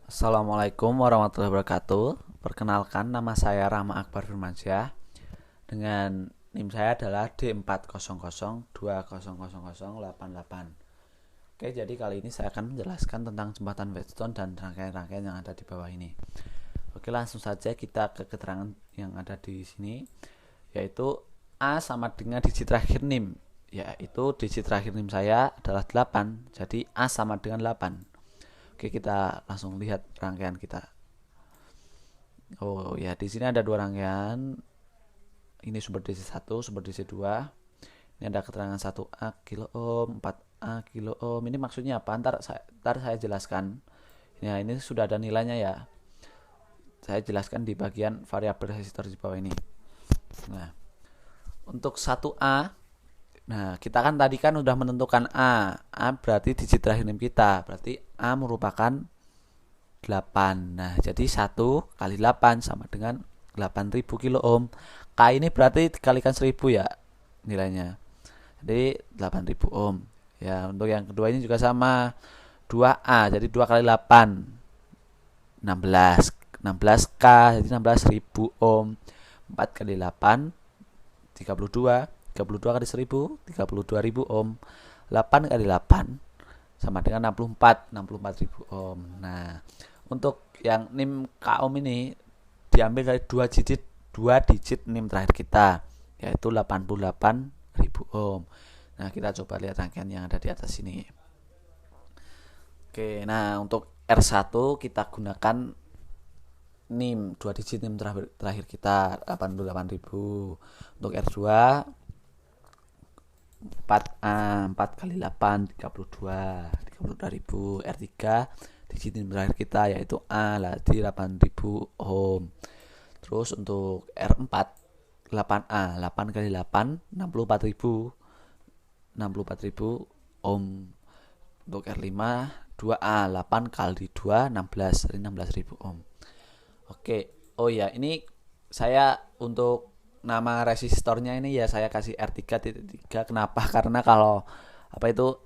Assalamualaikum warahmatullahi wabarakatuh. Perkenalkan, nama saya Rama Akbar Firmansyah. Dengan NIM saya adalah D400200088. Oke, jadi kali ini saya akan menjelaskan tentang jembatan Whetstone dan rangkaian-rangkaian yang ada di bawah ini. Oke, langsung saja kita ke keterangan yang ada di sini, yaitu A sama dengan digit terakhir NIM, yaitu digit terakhir NIM saya adalah 8, jadi A sama dengan 8. Oke, kita langsung lihat rangkaian kita. Oh ya, di sini ada dua rangkaian. Ini sumber DC 1, sumber DC 2. Ini ada keterangan 1A kilo ohm, 4A kilo ohm. Ini maksudnya apa? Ntar saya jelaskan. Ya, ini sudah ada nilainya ya. Saya jelaskan di bagian variabel resistor di bawah ini. Nah, untuk 1A, nah kita kan tadi kan udah menentukan A. A berarti digit terakhir NIM kita. Berarti A merupakan 8. Nah, jadi 1 kali 8 sama dengan 8000 kilo ohm. K ini berarti dikalikan 1000 ya nilainya. Jadi 8000 ohm. Ya, untuk yang kedua ini juga sama. 2A, jadi 2 kali 8 16. 16K, jadi 16000 ohm. 4 kali 8 32. 32 kali 1000 32000 ohm. 8 kali 8 sama dengan 64.000 ohm. Nah, untuk yang NIM K ohm ini diambil dari dua digit NIM terakhir kita, yaitu 88.000 ohm. Nah, kita coba lihat rangkaian yang ada di atas sini. Oke, nah untuk R1 kita gunakan NIM, dua digit NIM terakhir kita 88.000. Untuk R2 4A 4 kali 8 32.000. R3 digit NIM terakhir kita yaitu A lah di 8000 ohm. Terus untuk R4 8A 8 kali 8 64.000 ohm. Untuk R5 2A 8 kali 2 16 dari 16.000 ohm. Oke, oh ya, ini saya untuk nama resistornya ini ya saya kasih R3.3. Kenapa? Karena kalau apa itu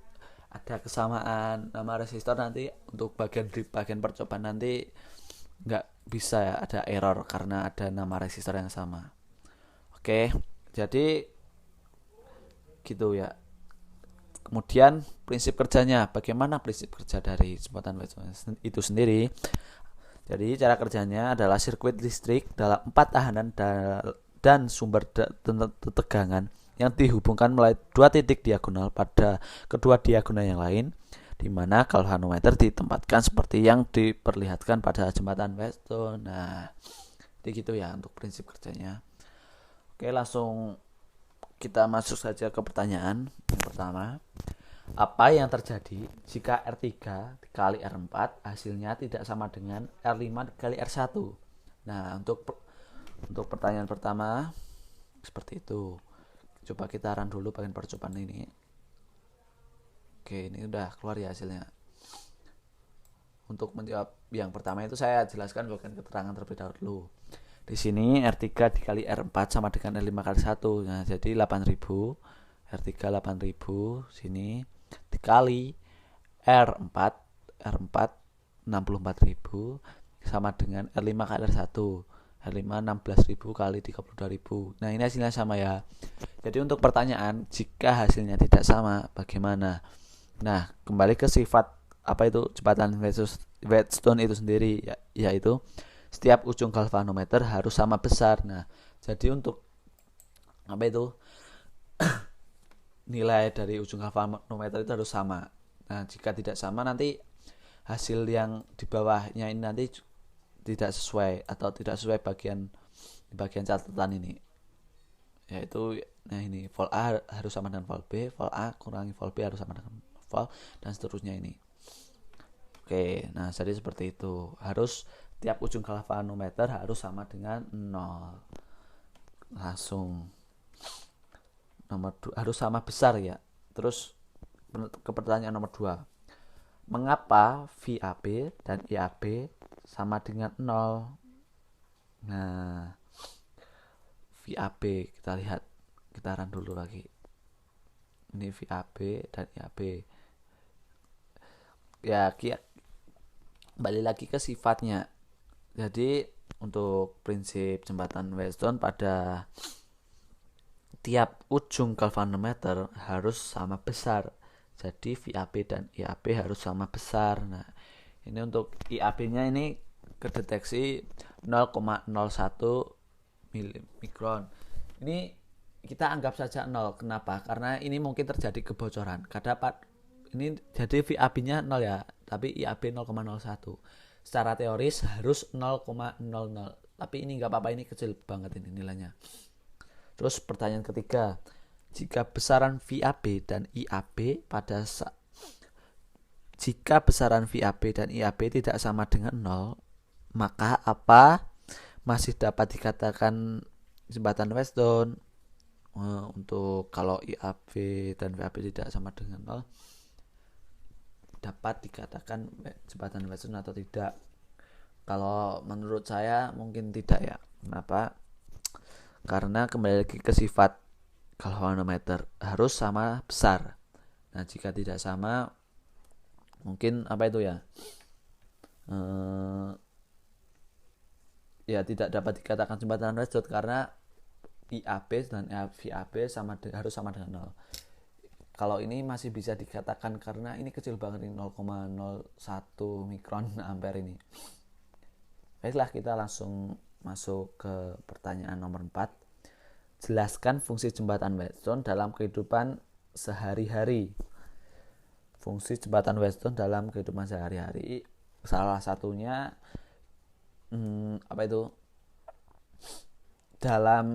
ada kesamaan nama resistor, nanti untuk bagian percobaan nanti nggak bisa ya, ada error karena ada nama resistor yang sama. Oke, jadi gitu ya. Kemudian prinsip kerjanya, bagaimana prinsip kerja dari jembatan Whetstone itu sendiri? Jadi cara kerjanya adalah sirkuit listrik dalam 4 tahanan dan sumber tegangan yang dihubungkan melalui dua titik diagonal pada kedua diagonal yang lain, di mana galvanometer ditempatkan seperti yang diperlihatkan pada jembatan Whetstone. Nah, jadi gitu ya untuk prinsip kerjanya. Oke, langsung kita masuk saja ke pertanyaan yang pertama. Apa yang terjadi jika R3 dikali R4 hasilnya tidak sama dengan R5 dikali R1? Nah, untuk pertanyaan pertama seperti itu. Coba kita run dulu bagian percobaan ini. Oke, ini udah keluar ya hasilnya. Untuk menjawab yang pertama itu saya jelaskan bagian keterangan terlebih dahulu. Di sini R3 dikali R4 sama dengan R5 kali 1. Nah, jadi 8000. R3 8000 sini dikali R4 R4 64.000 sama dengan R5 kali R1. R5 16.000 kali 32.000. Nah, ini hasilnya sama ya. Jadi untuk pertanyaan, jika hasilnya tidak sama bagaimana? Nah, kembali ke sifat apa itu jembatan Whetstone itu sendiri, yaitu setiap ujung galvanometer harus sama besar. Nah, jadi untuk apa itu nilai dari ujung galvanometer itu harus sama. Nah, jika tidak sama nanti hasil yang di bawahnya ini nanti tidak sesuai atau tidak sesuai bagian catatan ini. Yaitu nah ini volt A harus sama dengan volt B, volt A kurangi volt B harus sama dengan volt, dan seterusnya ini. Oke, nah jadi seperti itu. Harus tiap ujung galvanometer harus sama dengan 0. Langsung nomor 2 harus sama besar ya. Terus ke pertanyaan nomor 2. Mengapa VAB dan IAB sama dengan 0? Nah, VAB kita lihat, kita run dulu lagi. Ini VAB dan IAB. Ya, kembali lagi ke sifatnya. Jadi untuk prinsip jembatan Weston, pada tiap ujung galvanometer harus sama besar. Jadi VAB dan IAB harus sama besar. Nah, ini untuk IAB-nya ini kedeteksi 0,01 mikron. Ini kita anggap saja 0. Kenapa? Karena ini mungkin terjadi kebocoran. Ini jadi VAB-nya 0 ya, tapi IAB 0,01. Secara teoris harus 0,00. Tapi ini nggak apa-apa, ini kecil banget ini nilainya. Terus pertanyaan ketiga, jika besaran VAB dan IAB jika besaran VAB dan IAB tidak sama dengan 0, maka apa masih dapat dikatakan jembatan Weston? Untuk kalau IAB dan VAB tidak sama dengan 0, dapat dikatakan jembatan Weston atau tidak? Kalau menurut saya mungkin tidak ya. Kenapa? Karena kembali lagi ke sifat galvanometer, harus sama besar. Nah, jika tidak sama, mungkin apa itu ya? Ya tidak dapat dikatakan jembatan Weston karena IAB dan VAB harus sama dengan 0. Kalau ini masih bisa dikatakan karena ini kecil banget, 0,01 mikron ampere ini. Baiklah, kita langsung masuk ke pertanyaan nomor 4. Jelaskan fungsi jembatan Weston dalam kehidupan sehari-hari. Fungsi jembatan Weston dalam kehidupan sehari-hari, salah satunya dalam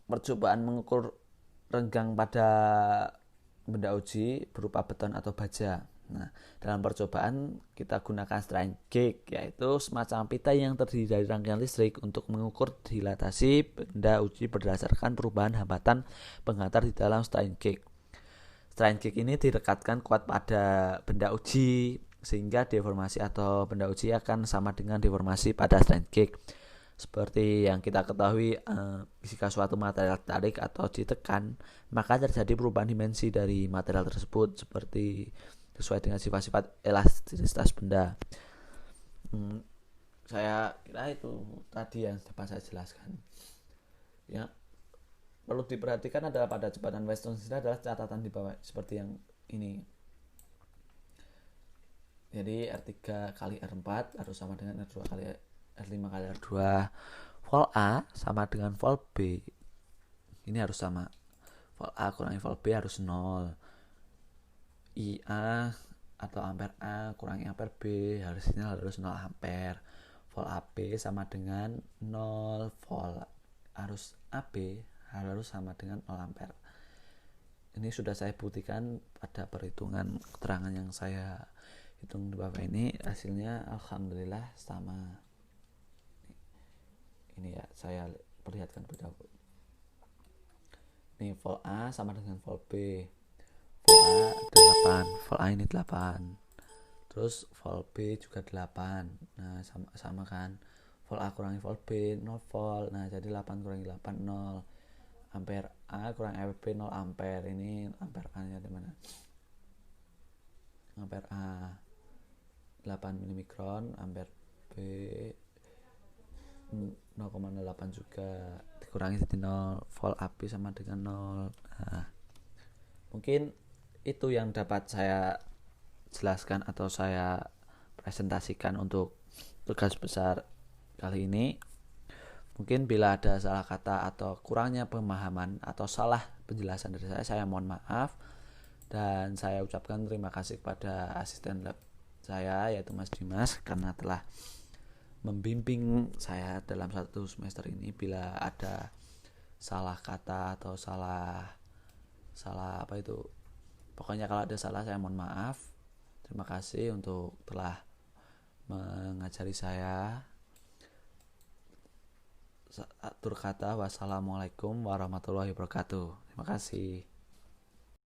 percobaan mengukur renggang pada benda uji berupa beton atau baja. Nah, dalam percobaan kita gunakan strain gauge, yaitu semacam pita yang terdiri dari rangkaian listrik untuk mengukur dilatasi benda uji berdasarkan perubahan hambatan penghantar di dalam strain gauge. Strain gauge ini direkatkan kuat pada benda uji sehingga deformasi atau benda uji akan sama dengan deformasi pada strain gauge. Seperti yang kita ketahui, jika suatu material ditarik atau ditekan, maka terjadi perubahan dimensi dari material tersebut seperti sesuai dengan sifat-sifat elastisitas benda. Saya kira itu tadi yang dapat saya jelaskan. Ya, perlu diperhatikan adalah pada jembatan Weston sendiri adalah catatan di bawah seperti yang ini. Jadi R3 kali R4 harus sama dengan R2 kali R5 kali R2. Vol A sama dengan vol B. Ini harus sama. Vol A kurangi vol B harus 0. IA atau ampere A kurangi ampere B harusnya harus 0 ampere. Vol AB sama dengan 0 volt. Harus AB harus sama dengan 0 ampere. Ini sudah saya buktikan pada perhitungan keterangan yang saya hitung di bawah ini. Hasilnya alhamdulillah sama. Ini ya, saya perlihatkan berapa. Nih, vol A sama dengan vol B. Vol A 8, vol A ini 8. Terus vol B juga 8. Nah, sama kan. Vol A kurangi vol B 0 volt. Nah, jadi 8 kurangi 8 0. Ampere A kurangi ampere B 0 ampere. Ini ampere A-nya di mana? Ampere A 8 milimikron, ampere B 0,08 juga, dikurangi jadi 0, volt AB sama dengan 0. Nah, mungkin itu yang dapat saya jelaskan atau saya presentasikan untuk tugas besar kali ini. Mungkin bila ada salah kata atau kurangnya pemahaman atau salah penjelasan dari saya mohon maaf. Dan saya ucapkan terima kasih kepada asisten lab saya yaitu Mas Dimas karena telah membimbing saya dalam satu semester ini. Bila ada salah kata atau salah apa itu, pokoknya kalau ada salah saya mohon maaf. Terima kasih untuk telah mengajari saya. Atur kata, wassalamualaikum warahmatullahi wabarakatuh. Terima kasih.